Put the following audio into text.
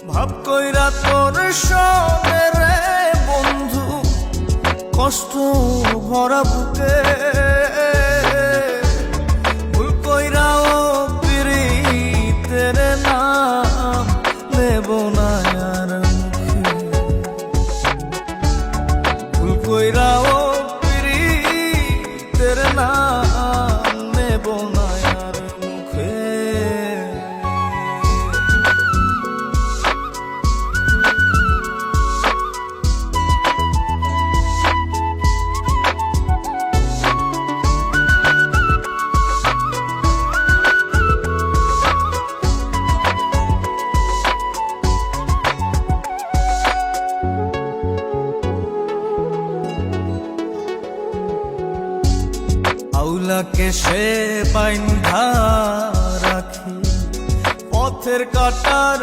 ভাব কইরা তোর সনে রে বন্ধু, কষ্ট ভরা বুকে ভুল কইরাও পিরিতের নাম নেব না আর মুখে, ভুল কইরাও পিরিতের নাম নেব না আর মুখে। আউলাকে সে বাইন্ধা রাখি পথের কাটার